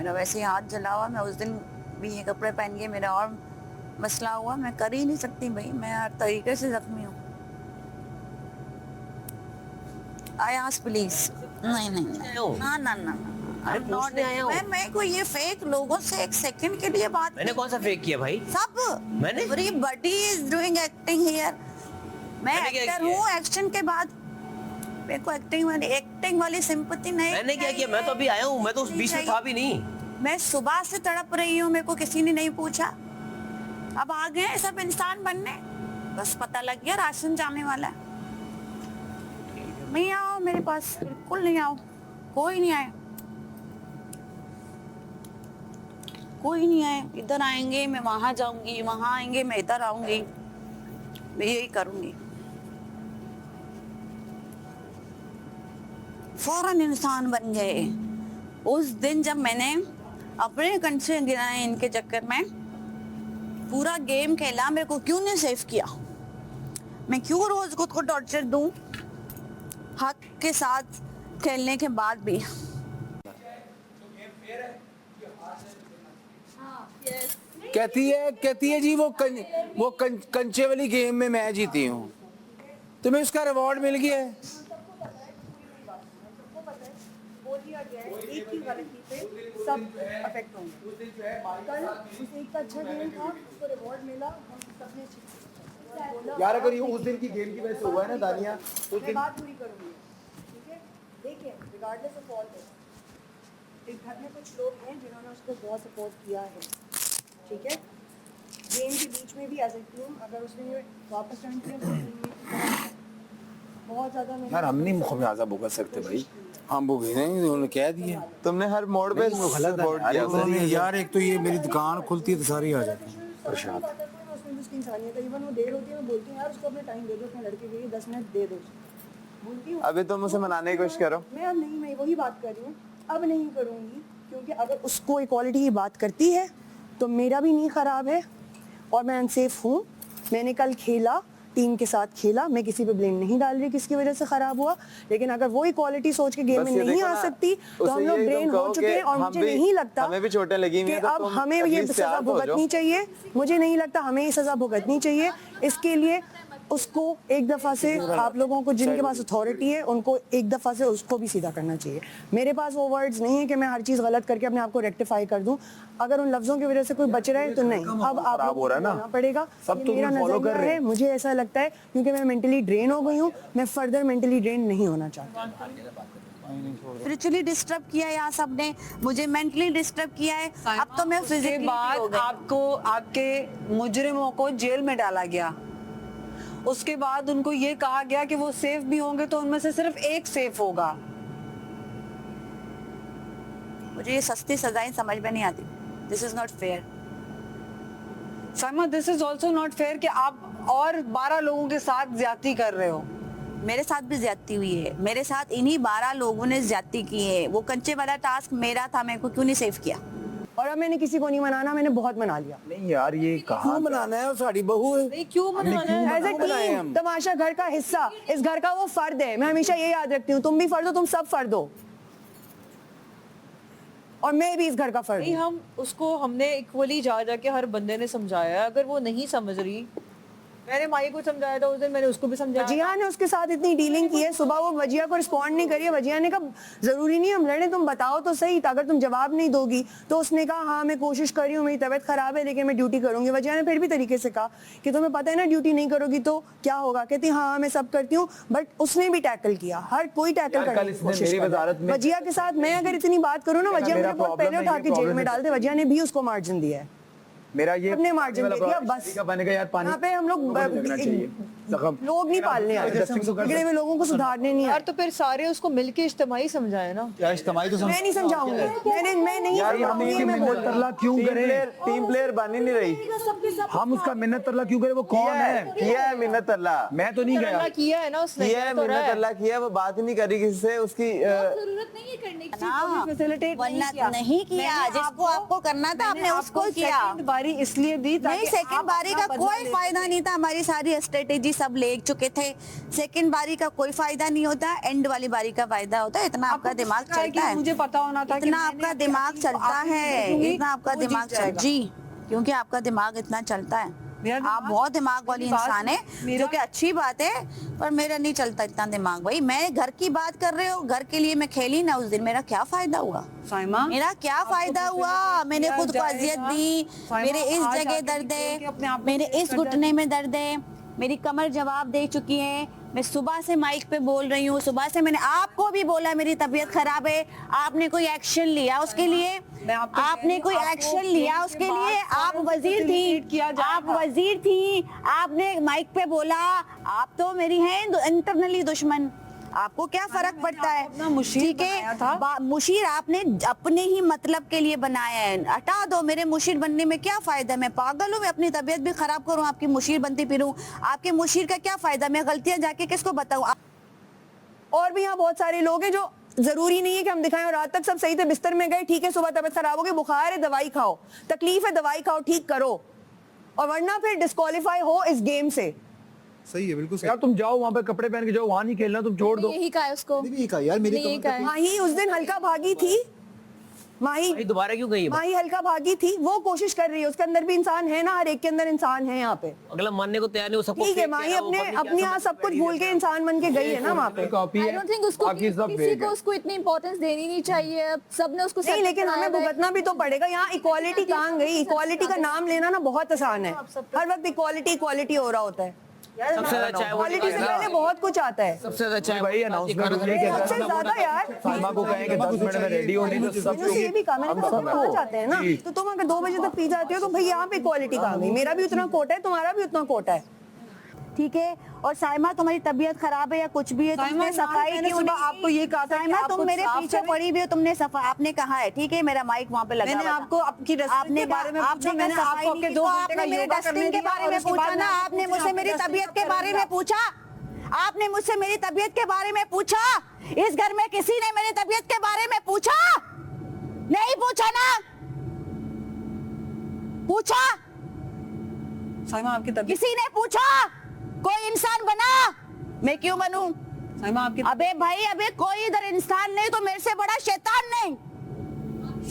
मेरा वैसे ही हाथ जला हुआ, मैं उस दिन भी ये कपड़े पहन के मेरा और मसला हुआ, मैं कर ही नहीं सकती भाई, मैं हर तरीके से जख्मी हूँ। I ask please. नहीं ना ना ना अरे पूछने आया हूँ। मैं कोई ये फेक लोगों से एक सेकंड के लिए बात मैंने कौन सा फेक किया भाई? सब मैंने? Everybody is doing acting here. मैं मैंने क्या एक्टर किया? हूँ, एक्शन के बाद मेरे को एक्टिंग वाली सिंपैथी नहीं। मैंने क्या किया? मैं तो अभी आया हूँ, मैं तो उस बीच में था भी नहीं। मैं सुबह से तड़प रही हूँ, मेरे को किसी ने नहीं पूछा। अब आ गए सब इंसान बनने, बस पता लग गया राशन जाने वाला है। नहीं आओ मेरे पास, बिल्कुल नहीं आओ, कोई नहीं आए, कोई नहीं आए। इधर आएंगे मैं वहां जाऊंगी, वहां आएंगे मैं इधर आऊंगी, मैं यही करूंगी। फौरन इंसान बन गए। उस दिन जब मैंने अपने कंचे गिराए इनके चक्कर में, पूरा गेम खेला, मेरे को क्यों नहीं सेव किया? मैं क्यों रोज खुद को टॉर्चर दूं हक के साथ खेलने के बाद भी? कहती है जी वो कंचे वाली गेम में मैं जीती हूँ, तुम्हें उसका रिवॉर्ड मिल गया है। एक ही गलती पे सब अफेक्ट होंगे। कल उस एक का अच्छा गेम था, उसको रिवॉर्ड मिला, हम सबने अच्छी यार अगर ये उस दिन की गेम की वजह से हुआ है ना दानिया, उस मैं दिन बात पूरी करूंगी, ठीक है? देखिए, रिगार्डलेस ऑफ ऑल दिस, इस घर में कुछ लोग हैं जिन्होंने उसको बहुत सपोर्ट किया है, ठीक है? गेम के बीच में भी एज ए टीम, अगर उसने ये वापस टर्न किया तो बहुत ज़्यादा यार हम नहीं मुखमियाजा भुगत सकते भाई, हम भुगत नहीं, उन्होंने कह दिया। तुमने हर मोड़ पे गलत है यार। एक तो ये मेरी दुकान खुलती है तो सारी आ जाती है परेशान। उसमें भी उसकी इंसानियत है। इवन वो देर होती है, मैं बोलती हूँ यार उसको अपना टाइम दे दो, अपने लड़के के लिए 10 मिनट दे दो, बोलती हूँ। अभी तुम उसे मनाने की कोशिश करो। मैं अब नहीं, मैं वही बात कर रही हूँ, अब नहीं करूँगी, क्योंकि अगर उसको इक्वालिटी की बात करती है तो मेरा भी नहीं ख़राब है और मैं अनसेफ हूँ। मैंने कल खेला, टीम के साथ खेला, मैं किसी पे ब्लेम नहीं डाल रही किसकी वजह से खराब हुआ, लेकिन अगर वो इक्वालिटी सोच के गेम में नहीं आ सकती तो हम लोग ब्रेन हो चुके हैं। और मुझे नहीं लगता हमें भी चोटें लगी हुई हैं, कि अब हमें ये सजा भुगतनी चाहिए। मुझे नहीं लगता हमें ये सजा भुगतनी चाहिए। इसके लिए उसको एक दफ़ा से, आप लोगों को जिनके पास अथॉरिटी है उनको एक दफ़ा से उसको भी सीधा करना चाहिए। मेरे पास वो वर्ड्स नहीं है कि मैं हर चीज़ गलत करके अपने आप को रेक्टिफाई कर दूं। अगर उन लफ्ज़ों की वजह से कोई बच रहा है तो नहीं, अब आप लोगों को करना पड़ेगा। सब तो मेरा फॉलो कर नज़रिया रहे है, हैं। मुझे ऐसा लगता है, क्योंकि मैं मेंटली ड्रेन हो गई हूँ, मैं फर्दर मेंटली ड्रेन नहीं होना चाहती। स्पिरिचुअली डिस्टर्ब किया यहाँ सबने, मुझे मेंटली डिस्टर्ब किया है। अब तो मैं उसके फिजिकली बाद आपको, आपके मुजरिमों को जेल में डाला गया। उसके बाद उनको ये कहा गया कि वो सेफ भी होंगे तो उनमें से सिर्फ एक सेफ होगा। मुझे ये सस्ती सजाएं समझ में नहीं आती। This is not fair. Saima, this is also not fair कि आप और 12 लोगों के साथ ज्यादती कर रहे हो। मेरे साथ भी ज्यादती हुई है, मेरे साथ इन्हीं 12 लोगों ने ज्यादती की है। वो कंचे वाला टास्क मेरा था, मेरे को क्यों नहीं सेव किया? और अब मैंने किसी को नहीं मनाना, मैंने बहुत मना लिया। नहीं यार ये क्यों मनाना है, वो साड़ी बहू है। नहीं, क्यों मनाना है? एज ए टीम, तमाशा घर का हिस्सा, इस घर का वो फर्द है। मैं हमेशा ये याद रखती हूँ, तुम भी फर्द हो, तुम सब फर्द हो, और मैं भी इस घर का फर्द नहीं, हूँ। हम उसको हमने इक्वली जा जाके हर बंदे ने समझाया है। अगर वो नहीं समझ रही, मैंने माई को समझाया था उस दिन, मैंने उसको भी समझाया। वजिया ने उसके साथ इतनी डीलिंग की है, सुबह वो वजिया को रिस्पॉन्ड नहीं करी है। वजिया ने कहा जरूरी नहीं हम लड़े, तुम बताओ तो सही, अगर तुम जवाब नहीं दोगी तो उसने कहा हाँ मैं कोशिश कर रही हूँ, मेरी तबीयत खराब है लेकिन मैं ड्यूटी करूंगी। वजिया ने फिर भी तरीके से कहा कि तुम्हें पता है ना ड्यूटी नहीं करोगी तो क्या होगा? कहती हाँ मैं सब करती हूँ, बट उसने भी टैकल किया, हर कोई टैकल करने की कोशिश कर रहा है। वजिया के साथ मैं अगर इतनी बात करूँ ना, वजिया मुझे बहुत पहले उठा के जेल में डाल दे, वजिया ने भी उसको मार्जिन दिया है, मेरा ये अपने मार्जिन दे दिया बस। बनेगा यार, पानी यहाँ पे हम लोग लोग नहीं पालने आए, बिगड़े हुए लोगों को सुधारने नहीं यार आए। तो फिर सारे उसको मिलके इज्तिमाई समझाए ना। यार इज्तिमाई तो मैं नहीं समझाऊंगी, मैं नहीं समझाऊंगी, मैं बोल रही हूँ। क्यों करें? टीम प्लेयर बन ही नहीं रही। हम उसका मिन्नत तरला क्यों करें? वो कौन है? किया है मिन्नत अल्लाह, मैं तो नहीं गया। अल्लाह किया है ना उसने, किया है तो रहा मिन्नत है। अल्लाह किया है। वो बात ही नहीं करी किसी से, उसकी जरूरत नहीं है करने की। हाँ, फैसिलिटेट वरना नहीं किया, जिसको आपको करना था आपने उसको किया। सेकंड बारी इसलिए दी नहीं, सेकंड बारी का कोई फायदा नहीं था। हमारी सारी स्ट्रेटेजी सब ले चुके थे। सेकंड बारी का कोई फायदा नहीं होता, एंड वाली बारी का फायदा होता है। इतना आपका दिमाग चलता है, मुझे पता होना था कि इतना मैंने आपका अपने दिमाग आप चलता को है, दूंगी, इतना आपका वो जीत दिमाग जाएगा। जी, क्योंकि आपका दिमाग इतना चलता है। मेरा आप दिमाग- बहुत दिमाग वाली मेरी बात- इंसान है, मेरा- जो कि अच्छी बात है, पर मेरा नहीं चलता इतना दिमाग। भाई मैं घर की बात कर रहे हो, घर के लिए मैं खेली ना उस दिन, मेरा क्या फायदा हुआ? साइमा, मेरा क्या आपको फायदा किसी ने हुआ? कुछ मैंने किया खुद को जाएगा। अजियत दी, साइमा, मेरे इस आज जगह आके दर्द निकल के अपने है, आप को मेरे चेक इस कर घुटने में दर्द है, मेरी कमर जवाब दे चुकी है। मैं सुबह से माइक पे बोल रही हूँ, सुबह से मैंने आपको भी बोला मेरी तबीयत खराब है, आपने कोई एक्शन लिया उसके लिए? मैं आपको कह आपने रही हूँ, कोई आपको एक्शन लिया गेम उसके के बाद लिए? आप फौरन वजीर facilitate थी, किया जाएगा। आप वजीर थी, आपने माइक पे बोला। आप तो मेरी हैं इंटरनली दुश्मन, आपको क्या फर्क मैंने पड़ता है? आपको अपना मुशीर ठीक बनाया था। है, मुशीर आपने अपने ही मतलब के लिए बनाया है, हटा दो। मेरे मुशीर बनने में क्या फायदा? मैं पागल हूँ? मैं अपनी तबीयत भी खराब करूँ, आपकी मुशीर बनती फिरूं? आपके मुशीर का क्या फायदा? मैं गलतियां जाके किसको बताऊं? और भी यहाँ बहुत सारे लोग हैं जो जरूरी नहीं है कि हम दिखाएं। और रात तक सब सही थे, बिस्तर में गए, ठीक है, सुबह तबीयत खराब हो गई, बुखार है, दवाई खाओ, तकलीफ है, दवाई खाओ, ठीक करो, और वरना फिर डिस्क्वालीफाई हो इस गेम से। सही है, बिल्कुल सही। यार तुम जाओ वहाँ पे कपड़े पहन के जाओ, वहाँ नहीं खेलना, तुम छोड़ दो। यही कहा है उसको, मैंने भी यही कहा यार, मेरी यही कहा है। माही उस दिन हल्का भागी थी, माही भाई दोबारा क्यों गई? माही हल्का भागी थी, वो कोशिश कर रही है, उसके अंदर भी इंसान है ना, हर एक के अंदर इंसान है यहाँ पे। अगला मानने को तैयार नहीं, वो सबको ठीक है, fake माही कह रहा है, वो अपने public क्या अपने यहाँ समझ सब कुछ रही भूल है? के इंसान बन के गई है ना वहाँ पे। कॉपी आई है, डोंट थिंक उसको बाकी सब किसी fake को है। उसको इतनी इंपॉर्टेंस देनी नहीं चाहिए। अब सबने उसको नहीं, settle लेकिन हमें कराया है। भुगतना भी तो पड़ेगा। यहाँ इक्वालिटी कहाँ गई? इक्वालिटी का नाम लेना ना बहुत आसान है, हर वक्त इक्वालिटी इक्वालिटी हो रहा होता है। सबसे ज्यादा चाय वो इक्वालिटी से पहले बहुत कुछ आता है। सबसे ज्यादा चाय भाई अनाउंसमेंट हो रही है सबसे ज्यादा यार, साइमा को कहें कि 10 मिनट में रेडी होने तो सब मैंने ये भी कहा, मैंने कहा सब खाना चाहते हैं ना, तो तुम अगर 2 बजे तक पी जाते हो तो भाई यहाँ पे इक्वालिटी कहाँ गई? मेरा भी उतना कोटा है, तुम्हारा भी उतना कोटा है। ठीक है, और साइमा तुम्हारी तबीयत खराब है या कुछ भी है, साइमा, तुमने सफाई मैंने क्यों सुबह नहीं? आपको ये कहा था कि साइमा आप तुम कुछ मेरे साफ पीछे करें। पड़ी हुई हो, तुमने सफाई, आपने कहा है, ठीक है, मेरा माइक वहाँ पे लगा मैंने हुआ था। आपको आपकी रेसिपी आपने के बारे में कहा- पूछा, आपने मैंने कहा आपको सफाई आपके नहीं 2 की, घंटे का आपने मेरे योगा डस्टिंग करने के दिया बारे और में उसके पूछा बाद ना, मैं आपने आपको मुझसे मेरी आपके तबीयत रेसिपी के बारे करूंगा। में पूछा, आपने मुझसे मेरी तबीयत के बारे में पूछा। इस घर में किसी ने मेरी तबीयत के बारे में पूछा? नहीं पूछा ना? पूछा? साइमा, आपकी तबीयत, किसी ने पूछा? कोई इंसान बना? मैं क्यों बनूं? साइमा आपकी, अबे भाई, अबे कोई इधर इंसान नहीं तो मेरे से बड़ा शैतान नहीं।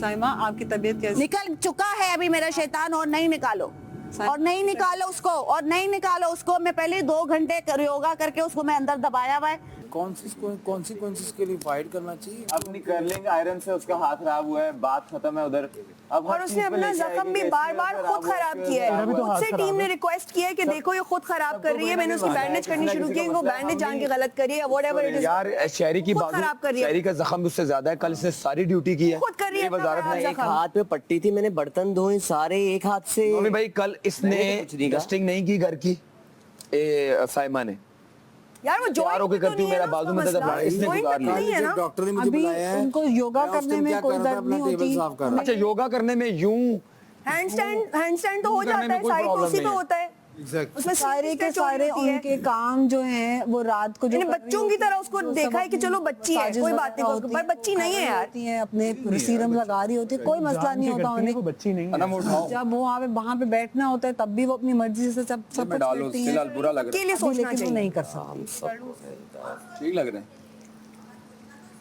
साइमा आपकी तबीयत कैसी? निकल चुका है अभी मेरा शैतान, और नहीं निकालो, और नहीं निकालो उसको, और नहीं निकालो उसको। मैं पहले 2 घंटे योगा करके उसको मैं अंदर दबाया हुआ है। कॉन्सिक्वेंसेस के लिए फाइट करना चाहिए। अपनी कर्लिंग आयरन से उसका हाथ खराब हुआ है, बात खत्म है उधर। अब और उसने अपना जख्म भी बार बार खुद खराब किया है। खुद से टीम ने रिक्वेस्ट किया है कि देखो ये खुद खराब कर रही है, मैंने उसकी बैंडेज करनी शुरू की है, वो बैंडेज जान के गलत करी है, व्हाटएवर इट इज। यार शहरी की खुद बाजू, खराब कर रही है। शहरी का जख्म उससे ज्यादा है, कल इसने सारी ड्यूटी की है। खुद कर रही है ये वजारत अपना ने खराब एक जख्म। हाथ पे पट्टी थी, मैंने बर्तन धोए सारे एक हाथ से। मम्मी भाई कल इसने मैंने कुछ नहीं कहा। डस्टिंग नहीं की घर की, साइमा ने यार वो तैयार होके करती हूँ, मेरा बाजू में दर्द है, इसने गुजार लिया। नहीं है ना। डॉक्टर ने मुझे अभी बुलाया है, उनको योगा मैं उस करने टाइम में क्या कोई कर रहा था, दर्द अपना नहीं टेबल होती। साफ कर रहा अच्छा योगा करने में यूं हैंडस्टैंड तो हो करने जाता में है, कोई साइड तो problem उसी पे नहीं है। होता है। Exactly. उसमें सारे के stretch हो सारे जाती है। उनके काम जो हैं वो रात को जो मैंने कर रही बच्चों की तरह होती उसको हैं, वो देखा सब है कि चलो बच्ची है, मसाजेस कोई वगैरह बात नहीं, होती पर हैं, बच्ची नहीं है यार। होती हैं, अपने सीरम लगा रही होती है, कोई मसला नहीं होता उन्हें। बच्ची नहीं है ना, उठाओ जब वो वहाँ पे बैठना होता है तब भी वो अपनी मर्जी से सब मैं कुछ डालो, करती हैं, फिलहाल बुरा लग के रहा लिए सोचना लेकिन वो चाहिए। नहीं कर सकती। ठीक लग रहे हैं।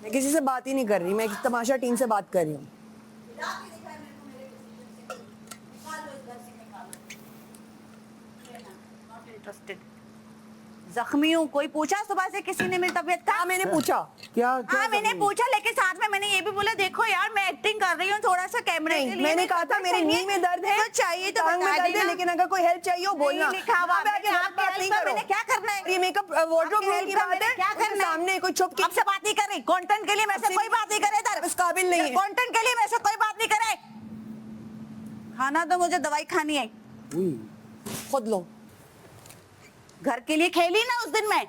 मैं किसी से बात ही नहीं कर रही, मैं एक तमाशा टीम से बात कर रही हूँ। जख्मी हूँ, कोई पूछा सुबह से किसी ने मेरी तबीयत का? हाँ मैंने पूछा। क्या हाँ मैंने पूछा, लेकिन साथ में मैंने ये भी बोला देखो यार मैं एक्टिंग कर रही हूँ थोड़ा सा कैमरे के नहीं, लिए। मैंने कहा था मेरे नी में दर्द है, तो चाहिए तो टांग में बता दर्द है, देना। लेकिन अगर कोई हेल्प चाहिए हो बोलना। नहीं लिखा हुआ, वहाँ पे आके मैंने गलत बात आपके नहीं हेल्प का करो। मैंने क्या करना है? ये मेकअप वार्डरोब आपके रूम की हेल्प का बात मैंने है, क्या उसके करना है? सामने कोई छुप के आपसे बात नहीं कर रही, कंटेंट के लिए मेरे से कोई बात नहीं करे इधर। इस काबिल नहीं है। कंटेंट के लिए मेरे से कोई बात नहीं करे। खाना तो मुझे दवाई खानी है, खुद लो। घर के लिए खेली ना उस दिन मैं,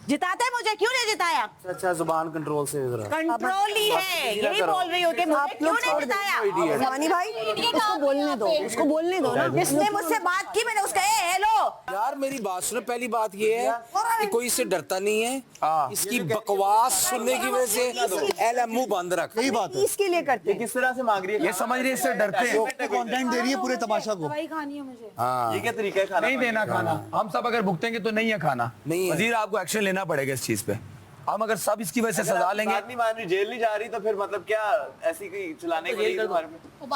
जिताते मुझे क्यों नहीं जिताया? अच्छा जुबान कंट्रोल से जरा। कंट्रोल ही है, यही बोल रही हो कि मुझे क्यों नहीं जिताया? मानी भाई उसको बोलने दो, उसको बोलने दो ना। जिसने मुझसे बात की मैंने उसका हेलो। यार मेरी बात सुनो, पहली बात ये है कि कोई इससे डरता नहीं है। इसकी बकवास सुनने की वजह से एल मुंह बंद रख। सही बात है। इसके लिए करते हैं। किस तरह से मांग रही है? ये समझ रही है इससे डरते हैं। कंटेंट दे रही है पूरे तमाशा को। ये क्या तरीका है खाना? नहीं देना खाना। हम सब अगर भुगतेंगे तो नहीं है खाना। नहीं है। वजीर आपको एक्शन लेना पड़ेगा इस चीज पे। हम अगर सब इसकी वजह से सजा लेंगे। बात नहीं मान रही, जेल नहीं जा रही, तो फिर मतलब क्या ऐसी कोई चलाने के लिए तुम्हारे पे?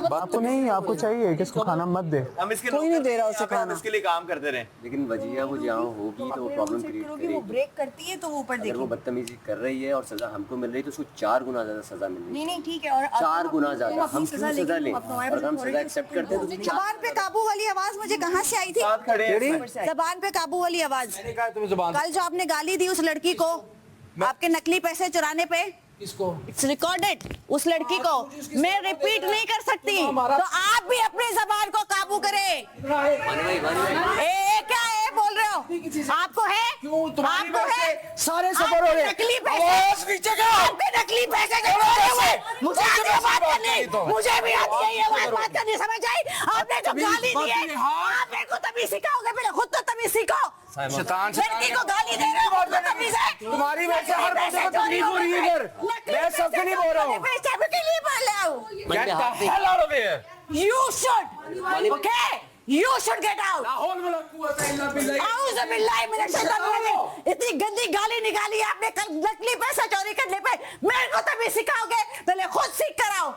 बात तो नहीं, आपको चाहिए कि इसको खाना मत दे। हम इसके कोई नहीं दे रहा उसे खाना, इसके लिए काम करते रहे। लेकिन वजीरा वो जहाँ होगी तो वो प्रॉब्लम क्रिएट करेगी। वो ब्रेक करती है तो वो ऊपर अगर वो बदतमीजी कर रही है और सजा हमको मिल रही है तो उसको 4 गुना ज्यादा सजा मिल रही है। नहीं ठीक है। और 4 गुना ज्यादा। हम क्यों सजा लें? अगर हम सजा एक्सेप्ट करते हैं तो जबान पे काबू वाली आवाज मुझे कहाँ से आई थी? साथ खड़े हैं। जबान पे काबू वाली आवाज। मैंने कहा तुम्हें जुबान। कल जो आपने गाली दी उस लड़की को, आपके नकली पैसे चुराने पे, किसको? इट्स रिकॉर्डेड, उस लड़की को मैं रिपीट नहीं कर सकती, तो आप भी अपनी जबान को काबू करें। क्या है बोल रहे हो? आपको है? आपको है? सारे सफर हो रहे हैं। नकली पैसे, आपके नकली पैसे चुराए हुए। मुझे आती है बात करनी, मुझे भी आती है ये बात करनी, समझ आई? आपने जो गाली दी है, आप मेरे को तभी सिखाओगे, पहले खुद तो तभी सीखो। शैतान लड़की को गाली दे रहे हो, तभी से तुम्हारी वजह से हर बंदे को तकलीफ हो रही है इधर। मैं सबके लिए बोल रहा हूँ। पैसे के लिए बोल रहा हूँ। मैंने हाथ देखा। Hell out of here! You should, okay? You should get out. औज़ुबिल्लाहि मिनश शैतानिर रजीम। इतनी गंदी गाली निकाली है आपने कल नकली पैसा चोरी करने पे। मेरे को तभी सिखाओगे, पहले खुद सीख कर आओ।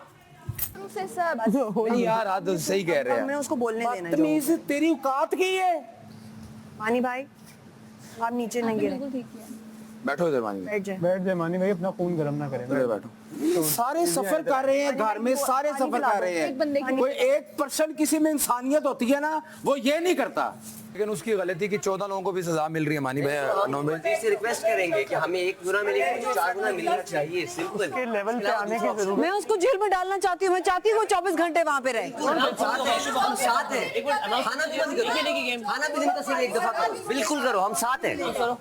से सब नहीं यार आप तो सही कह रहे हैं। मैं उसको बोलने देना। बदतमीज तेरी औकात की है। मानी भाई आप नीचे नहीं गिरे, बिल्कुल ठीक है। बैठो इधर मानी। बैठ जाए। बैठ जाए मानी भाई, अपना खून गर्म ना करें। इधर बैठो। सारे सफर कर रहे हैं घर में, सारे सफर कर रहे एक बंदे की- हैं। कोई 1% किसी में इंसानियत होती है ना, वो ये नहीं करता। लेकिन उसकी गलती कि 14 लोगों को भी सजा मिल रही है मानी भाई। नौ भाई वजीर से रिक्वेस्ट करेंगे कि हमें 1 गुना मिलेगा, मुझे 4 गुना मिलना चाहिए। सिंपल। के लेवल पे आने की जरूरत। मैं उसको जेल में डालना चाहती हूँ। मैं चाहती हूँ वो 24 घंटे वहाँ पे रहे। हम साथ हैं। एक मिनट, खाना भी बंद करो। खाना भी दिन का सिर्फ 1 दफा करो। बिल्कुल करो, हम साथ हैं।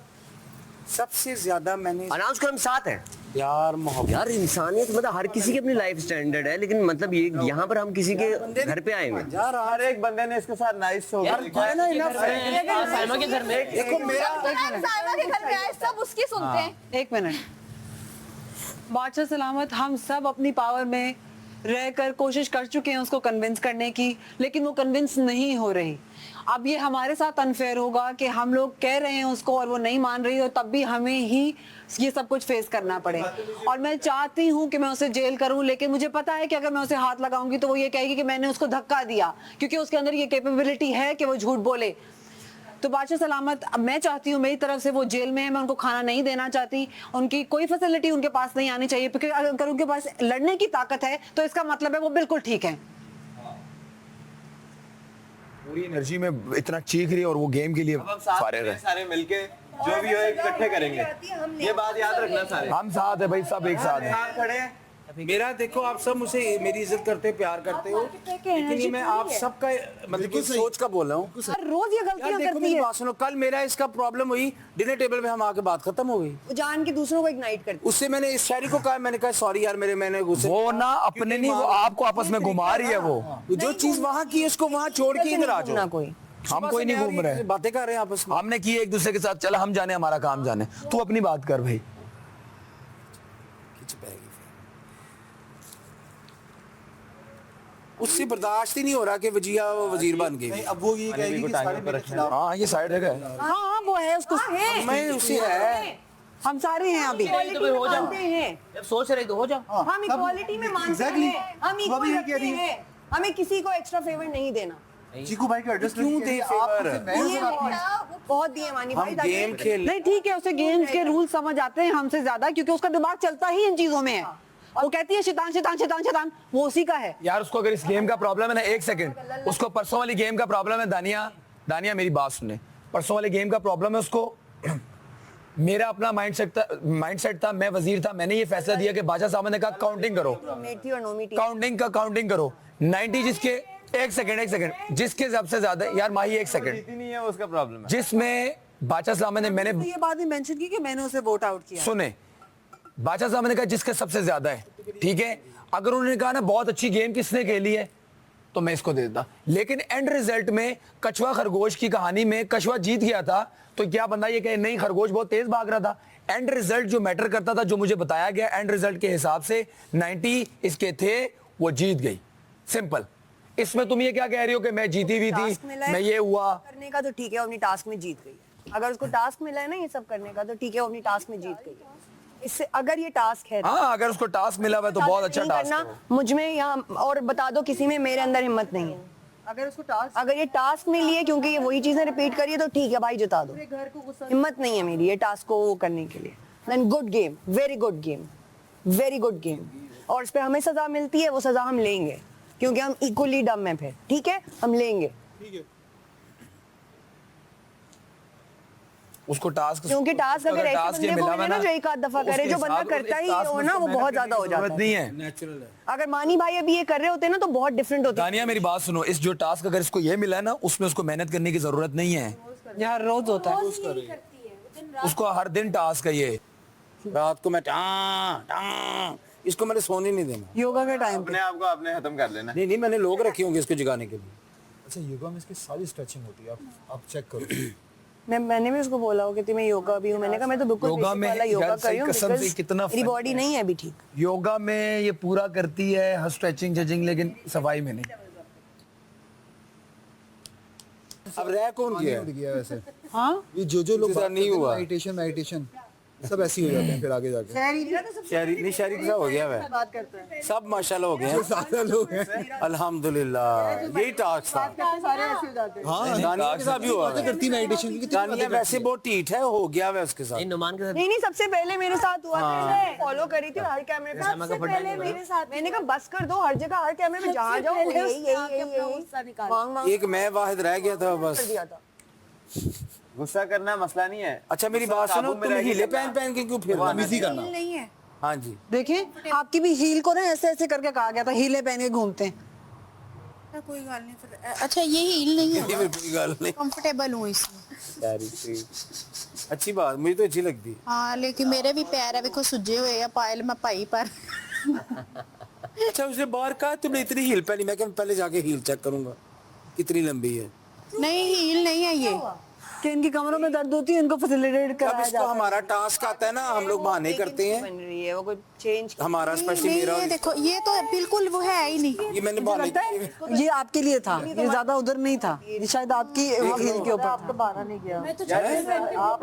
सबसे ज्यादा मैंने अनाउंस करो हम साथ हैं। यार मोहब्बत। यार इंसानियत मतलब हर किसी की अपनी लाइफ स्टैंडर्ड है, लेकिन मतलब ये यहाँ पर हम किसी के घर पे आए हुए हैं। यार हर एक बंदे ने इसके साथ नाइस हो यार है ना इनफ है। साइमा के घर में देखो मेरा साइमा के घर पे आए सब उसकी सुनते हैं। एक मिनट, बादशाह सलामत, हम सब अपनी पावर में रहकर कोशिश कर चुके हैं उसको कन्विंस करने की, लेकिन वो कन्विंस नहीं हो रही। अब ये हमारे साथ अनफेयर होगा कि हम लोग कह रहे हैं उसको और वो नहीं मान रही, और तब भी हमें ही ये सब कुछ फेस करना पड़े। और मैं चाहती हूँ कि मैं उसे जेल करूँ, लेकिन मुझे पता है कि अगर मैं उसे हाथ लगाऊंगी तो वो ये कहेगी कि मैंने उसको धक्का दिया, क्योंकि उसके अंदर ये कैपेबिलिटी है कि वो झूठ बोले। तो बादशाह सलामत, अब मैं चाहती हूँ, मेरी तरफ से वो जेल में है, मैं उनको खाना नहीं देना चाहती, उनकी कोई फैसिलिटी उनके पास नहीं आनी चाहिए, क्योंकि अगर उनके पास लड़ने की ताकत है तो इसका मतलब है वो बिल्कुल ठीक है। पूरी एनर्जी में इतना चीख रही है और वो गेम के लिए अब हम साथ फारिग है। सारे मिलके जो भी हो इकट्ठे करेंगे। ये बात याद रखना सारे। हम साथ है भाई, सब एक साथ है। साथ खड़े हैं। मेरा देखो आप सब मुझे मेरी इज्जत करते हो, प्यार करते हो, लेकिन ये मैं आप सबका मतलब कि सोच का बोल रहा हूँ। हर रोज ये यार गलतियां देखो करती मेरी है। बात सुनो, कल मेरा इसका प्रॉब्लम हुई, डिनर टेबल पे हम आके बात खत्म हो गई। वो जान के दूसरों को इग्नाइट करती उससे मैंने इस शायरी को कहा, मैंने कहा सॉरी यार मैंने गुस्से वो ना अपने नहीं, वो आपको आपस में घुमा रही है। वो जो चीज वहाँ की है उसको वहाँ छोड़ के इधर आ ना जाओ। कोई। हम कोई नहीं घूम रहे, बातें कर रहे हैं आपस में। हमने की एक दूसरे के साथ, चला हम जाने हमारा काम जाने, तू अपनी बात कर भाई। उससे बर्दाश्त ही नहीं हो रहा कि वजिया वजीर बन गई। अब वो ये कहेगी कि सारे मेरे खिलाफ। हाँ ये साइड है। हाँ वो है, उसको मैं उसी है। हम सारे हैं अभी। मानते हैं सोच रहे तो हो जाओ। हम इक्वालिटी में मानते Exactly. हैं, हम वो भी इक्वल ये रखते कह रही है। हैं, हमें किसी को एक्स्ट्रा फेवर नहीं देना। चीकू भाई का एड्रेस क्यों दे फेवर? बहुत दिए मानी भाई, हम ताकि- गेम खेल नहीं ठीक है, उसे गेम्स के रूल समझ आते हैं हमसे ज्यादा, क्योंकि उसका दिमाग चलता ही इन चीजों में है। वो कहती है शैतान शैतान शैतान शैतान, वो उसी का है। यार उसको अगर इस गेम का प्रॉब्लम है ना, एक सेकंड, उसको परसों वाली गेम का प्रॉब्लम है। दानिया मेरी बात सुने, परसों वाले गेम का प्रॉब्लम है उसको। मेरा अपना माइंडसेट था, मैं वजीर था, मैंने ये फैसला दिया कि बादशाह साहब ने कहा काउंटिंग करो, मीठी और नो मीठी। काउंटिंग करो 90 जिसके एक सेकंड जिसके सबसे ज्यादा, यार माही एक सेकंड, नहीं है उसका प्रॉब्लम है। जिसमें बादशाह साहब ने मैंने तो ये बात भी मेंशन की कि मैंने उसे वोट आउट किया। सुने, बादशाह साहब ने कहा जिसके सबसे ज्यादा है, ठीक है, अगर उन्होंने कहा ना बहुत अच्छी गेम किसने खेली है तो मैं इसको दे देता, लेकिन एंड रिजल्ट में कछुआ खरगोश की कहानी में कछुआ जीत गया था, तो क्या बंदा ये कहे नहीं खरगोश बहुत तेज भाग रहा था? एंड रिजल्ट जो मैटर करता था, जो मुझे बताया गया, एंड रिजल्ट के हिसाब से 90 इसके थे, वो जीत गई, सिंपल। इसमें तुम ये क्या कह रही हो कि मैं जीती हुई थी, मैं ये हुआ करने का, तो ठीक है, वो अपनी टास्क में जीत गई। अगर उसको टास्क मिला है ना ये सब करने का, तो ठीक है, वो अपनी टास्क में जीत गई। इससे अगर ये टास्क है, हाँ, अगर उसको टास्क मिला हुआ है तो बहुत अच्छा नहीं टास्क करना, है। मुझ में या और बता दो किसी में, मेरे अंदर हिम्मत नहीं है। अगर उसको टास्क अगर ये टास्क मिली है क्योंकि ये वही चीजें रिपीट करिए, तो ठीक है भाई, जिता दो। घर को गुस्सा हिम्मत नहीं है मेरी ये टास्क को वो करने के लिए। Then good game, very good game, very good game. और इस पे हमें सजा मिलती है, वो सजा हम लेंगे क्योंकि हम इक्वली डम है। फिर ठीक है, हम लेंगे, उसको टास्क, क्योंकि टास्क अगर ऐसे बंदे को मिले ना जो एक आध दफा करे, जो बंदा करता ही हो ना, वो बहुत ज्यादा हो जाता नहीं है। है। नेचुरल है। अगर मानी भाई अभी ये कर रहे होते ना तो बहुत डिफरेंट होती। दानिया मेरी बात सुनो, इस जो टास्क अगर इसको ये मिला है ना, उसमें उसको मेहनत करने की जरूरत नहीं है, ये हर रोज होता है। उसको हर दिन टास्क है ये। रात को मैं टां, इसको मैंने सोने नहीं देना। योगा के टाइम अपने आप को आपने खत्म कर लेना। नहीं, मैंने लोग रखे होंगे इसको जगाने के लिए। अच्छा योगा में इसकी सारी स्ट्रेचिंग होती है, आप चेक करो। मैंने भी उसको बोला हो कि मैं योगा भी हूँ, मैंने कहा मैं तो बिल्कुल योगा basic में वाला योगा यार कर रही हूँ कसम से because कितना मेरी फन बॉडी है। नहीं है अभी ठीक। योगा में ये पूरा करती है, हर स्ट्रेचिंग जजिंग, लेकिन सफाई में नहीं। अब रह कौन गया उड़ गया वैसे। हाँ, ये जो लोग इसके साथ नहीं हुआ। मेडिटेशन सब ऐसे ही हो जाते हैं फिर आगे जाके। शहरी नहीं, शहरी का हो गया वह, बात करता है। सब माशाल्लाह हो गए ज्यादा लोग हैं। अल्हम्दुलिल्लाह। यही टास्क था। सारे ऐसे हो जाते हैं। हाँ दानिया के साथ भी हुआ है। करती मेडिटेशन की। दानिया वैसे बहुत ढीठ है, हो गया वह उसके साथ। नुमान के साथ नहीं, सबसे पहले मेरे साथ हुआ था, फॉलो करी थी हर कैमरे पे। सबसे पहले मेरे साथ, मैंने कहा बस कर दो, हर जगह हर कैमरे पे जहाँ जाओ यही मांग एक मैं वाहिद रह गया था बस। दिया था। गुस्सा करना मसला नहीं है। अच्छा मेरी बात सुनो, तुम हीले पहन के क्यों फिर रहे इजी करना। नहीं है। हाँ जी, देखिए आपकी भी हील को ना ऐसे ऐसे करके कहा गया था, हीले पहन के घूमते हैं। कोई गल नहीं फिर। अच्छा ये हील नहीं ये है, मेरी कोई गल नहीं। कंफर्टेबल हूँ इसमें। अच्छी बात, मुझे तो अच्छी लगती है। हाँ लेकिन मेरे भी पैर है देखो सुजे हुए हैं, पायल में पाई पर। अच्छा उसने बाहर कहा तुमने इतनी हील पहनी, मैं पहले जाके हील चेक करूंगा कितनी लंबी है। नहीं हील नहीं है ये। कि इनकी कमरों में दर्द होती है, इनको फैसिलिटेट अब कराया इसको जाता है। हमारा टास्क आता है ना, हम लोग बहाने करते हैं। बन रही है वो कोई चेंज। हमारा स्पेशली नहीं मेरा ये देखो, ये तो बिल्कुल वो है ही नहीं। ये मैंने बहाने किए। ये आपके लिए था, ये ज्यादा उधर नहीं था, ये शायद आपकी हील के ऊपर था। बहाना नहीं किया।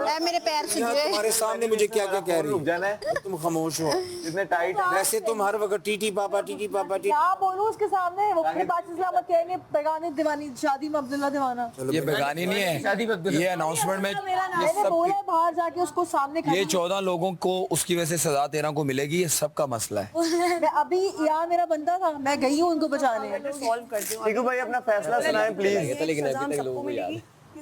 ऐ मेरे पैर सुजे यार, हुए। तुम्हारे सामने मुझे क्या क्या कह रही रुक जाना है। हो, तुम खामोश हो। इतने टाइट वैसे तुम हर वक्त टीटी पापा टीटी पापा टीटी। क्या बोलूं उसके सामने, वो अपनी बात इस्लाम कह रही है, बेगानी दीवानी, शादी में अब्दुल्ला दीवाना। ये बेगानी नहीं है, ये अनाउंसमेंट में मेरा मैंने बोला है बाहर जाके उसको सामने ये 14 लोगों को उसकी वजह से सजा 13 को मिलेगी, ये सबका मसला है। मैं अभी यहाँ मेरा बंदा था, मैं गई हूँ उनको बचाने। सॉल्व करती हूँ। टीकू भाई अपना फैसला सुनाएं प्लीज। सजा हम सबको मिलेगी।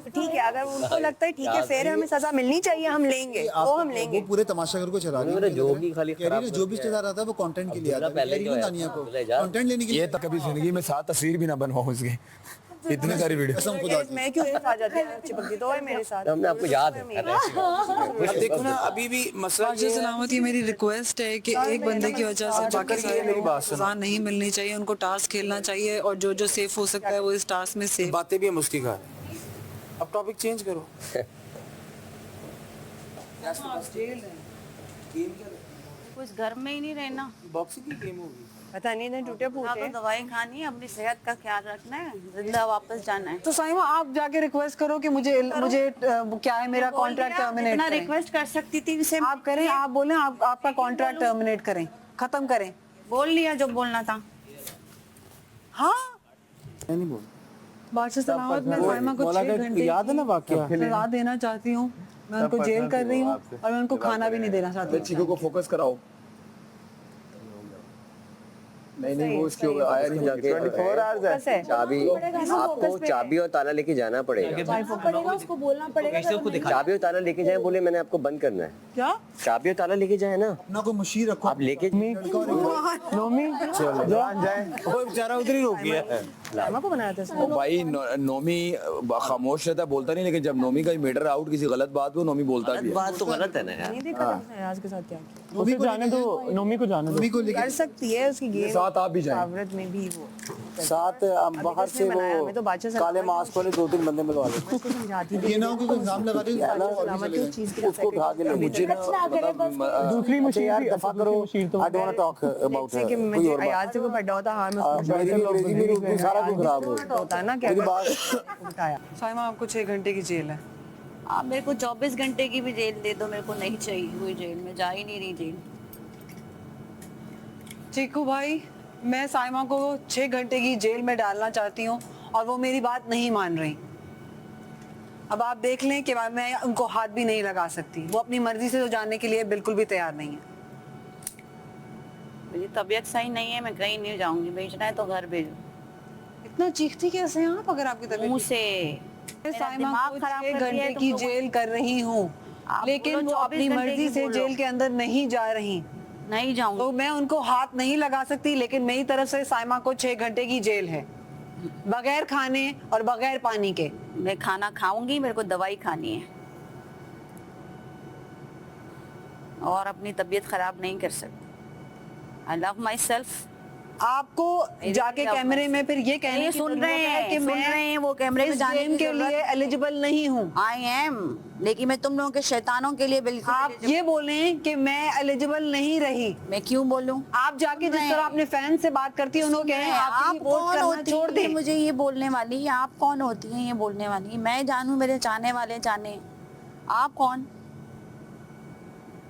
ठीक है, अगर उनको लगता है ठीक है फेर हमें सजा मिलनी चाहिए, हम लेंगे, वो हम लेंगे। वो पूरे तमाशागर को चला रही है। जो भी खाली कह रही है जो भी चला रहा था वो कंटेंट के लिए आता है। कह रही है दानिया को कंटेंट लेने के लिए। ये तो कभी जिंदगी में 7 तस्वीर भी ना बनवाऊं उसकी, इतनी सारी वीडियो। कसम खुदा की। मैं क्यों आ जाती है, चिपकती तो है मेरे साथ। हमने आपको याद है। अब देखो ना, अभी भी मसला ये बादशाह है। सलामत, ये मेरी रिक्वेस्ट है कि एक बंदे की वजह से बाकी सारे मेरी बात लोगों को सजा नहीं मिलनी चाहिए, उनको टास्क खेलना चाहिए और जो जो सेफ हो सकता है वो इस टास्क में सेफ। बातें भी हम उसकी खा रहे हैं। अब टॉपिक चेंज करो। कुछ घर में ही नहीं रहना, बॉक्सिंग की गेम होगी। पता नहीं इतने टूटे ना फूटे। तो दवाई खानी है, अपनी सेहत का ख्याल रखना है, जिंदा वापस जाना है। तो साइमा आप जाके रिक्वेस्ट करो कि मुझे क्या है, मेरा कॉन्ट्रैक्ट टर्मिनेट इतना करें। रिक्वेस्ट कर सकती थी इसे। आप करें, आप बोलें, आप आपका कॉन्ट्रैक्ट टर्मिनेट करें, खत्म करें। बोल लिया जो बोलना था। हाँ, मैं नहीं बोल बादशाह सलामत, मैं साइमा को बोला 6 कि घंटे याद है ना वाकया। सजा देना चाहती हूँ, मैं उनको जेल कर रही हूँ और मैं उनको खाना भी नहीं देना चाहती। चीकों को फोकस कराओ। नहीं वो उसके आया नहीं जाके 24 आवर्स है। बस है। चाबी आपको चाबी और ताला लेके जाना पड़ेगा। उसको बोलना पड़ेगा। चाबी और ताला लेके जाए, बोले मैंने आपको बंद करना है। क्या चाबी और ताला लेके जाए ना, अपना कोई मुशीर रखो। आप लेके चलो जान जाए। वो बेचारा उधर ही रुक गया है। साइमा को बनाया था इसने। ओ भाई नोमी खामोश रहता है, बोलता नहीं, लेकिन जब नोमी का मीटर आउट किसी गलत बात पे नोमी बोलता भी है। बात तो गलत है ना यार। नहीं देखा था उसने अयाज के साथ क्या किया। उसे जाने दो, नोमी को जाने दो। कर सकती है उसकी गेम साथ आप भी जाएं। आवरत में भी वो साथ बाहर से मैं तो बादशाह वो काले मास्क वाले 2-3 बंदे मिलवा ले। उसको समझाती थी ये ना हो कि कोई इल्जाम लगा दे सलामती उस चीज के उसको उठा के ले। मुझे ना दूसरी मुझे यार दफा करो। I don't want to talk about जैसे कि कोई मुझे और अयाज से कोई पढ़ा होता हाँ मैं उसको मेरी सारा कुछ खराब हो होता है ना क्या मेरी बात उठाया। साइमा आपको 6 घंटे की जेल है। आप मेरे को 24 घंटे की भी जेल दे दो, मेरे को नहीं चाहिए हुई जेल में, जा ही नहीं रही जेल। चीकू भाई, मैं साइमा को 6 घंटे की जेल में डालना चाहती हूँ और वो मेरी बात नहीं मान रही। अब आप देख लें कि मैं उनको हाथ भी नहीं लगा सकती, वो अपनी मर्जी से तो जाने के लिए बिल्कुल भी तैयार नहीं है। मेरी तबीयत सही नहीं है, मैं कहीं नहीं जाऊंगी, भेजना है तो घर भेजो। इतना चीखती कैसे हैं आप अगर आपकी तबीयत? मुंह से मैं मेरा साइमा दिमाग को खराब 6 कर दिया है घंटे तुम की लोगों ने। जेल कर रही हूँ, आप लेकिन बोलो वो 24 अपनी घंटे मर्जी की से बोलो। जेल के अंदर नहीं जा रही। नहीं जाऊंगी। तो मैं उनको हाथ नहीं लगा सकती, लेकिन मेरी तरफ से साइमा को 6 घंटे की जेल है, बगैर खाने और बगैर पानी के। मैं खाना खाऊंगी, मेरे को दवाई खानी है और अपनी तबीयत खराब नहीं कर सकती। I love my self. आपको जाके कैमरे में फिर ये कहने ये की सुन जरूरत रहे है हैं, कि सुन मैं रहे हैं, वो कैमरे में इस जाने गेम की के जरूरत- लिए एलिजिबल नहीं हूँ। आई एम, लेकिन मैं तुम लोगों के शैतानों के लिए बिल्कुल आप ये बोलें कि मैं एलिजिबल नहीं रही। मैं क्यों बोलूं? आप जाके जिस तरह अपने फैन से बात करती हैं, उन्होंने कहे आप आपकी वोट कौन करना होती छोड़ हैं दें। मुझे ये बोलने वाली? आप कौन होती हैं ये बोलने वाली? मैं जानूं, मेरे चाहने वाले जाने। आप कौन?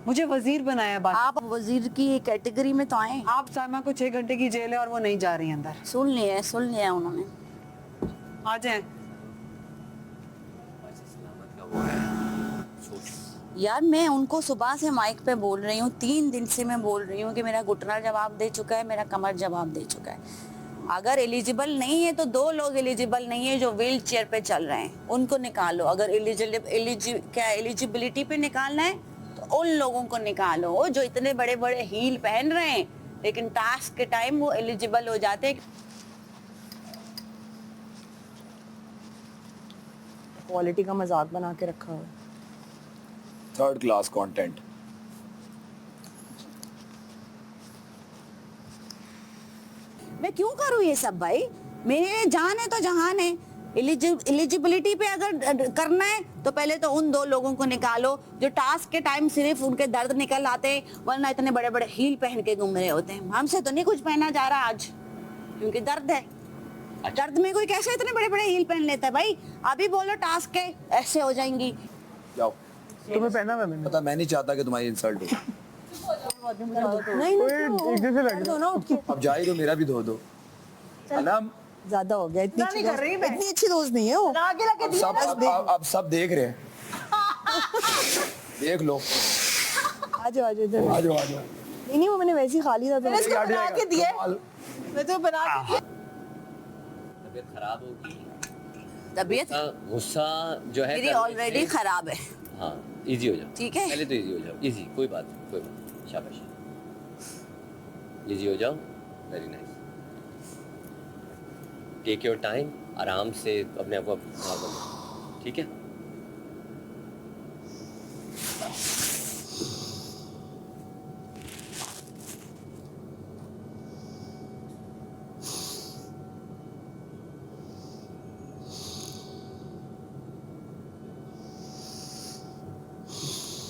मुझे वजीर बनाया बात। आप वजीर की कैटेगरी में तो आए। आप साइमा को 6 घंटे की जेल है और वो नहीं जा रही अंदर। सुन लिया उन्होंने। आ जाए। यार मैं उनको सुबह से माइक पे बोल रही हूँ, 3 दिन से मैं बोल रही हूँ कि मेरा घुटना जवाब दे चुका है, मेरा कमर जवाब दे चुका है। अगर एलिजिबल नहीं है तो 2 लोग एलिजिबल नहीं है जो व्हील चेयर पे चल रहे हैं, उनको निकालो। अगर एलिजिबिलिटी पे निकालना है तो उन लोगों को निकालो जो इतने बड़े बड़े हील पहन रहे हैं, लेकिन टास्क के टाइम वो एलिजिबल हो जाते हैं। क्वालिटी का मजाक बना के रखा है। 3rd class content. मैं क्यों करूँ ये सब भाई? मेरे जान है तो जहान है। एलिजिबिलिटी पे अगर करना है तो पहले तो उन 2 लोगों को निकालो जो टास्क के टाइम सिर्फ उनके दर्द निकल आते, वरना इतने बड़े बड़े हील पहन के घूम रहे होते हैं। हमसे तो नहीं कुछ पहना जा रहा आज, क्योंकि दर्द है। दर्द में कोई कैसे इतने बड़े बड़े हील पहन लेता है भाई? अभी बोलो टास्क के ऐसे हो जाएंगी। जाओ, तुम्हें पहना हुआ मैंने पता मैं नहीं चाहता कि तुम्हारी इंसल्ट हो। नहीं एक जैसे लग रहा दोनों अब जाए तो मेरा भी धो दो। अनम, ज्यादा हो गया। इतनी नहीं कर रही मैं। इतनी अच्छी दोस्त नहीं है वो। आगे लगे अब सब देख रहे हैं। देख लो। आ जाओ इधर। आ जाओ। नहीं वो मैंने वैसे ही खा लिया था। इसको बना के दिए, मैं तो बना के तबीयत खराब होगी। तबीयत गुस्सा जो है मेरी ऑलरेडी खराब है। हाँ, इजी हो जाओ। ठीक है। पहले तो इजी हो जाओ। इजी, कोई बात। शाबाश। इजी हो जाओ। Very nice. Take your time, आराम से अपने आप को नॉर्मल। ठीक है।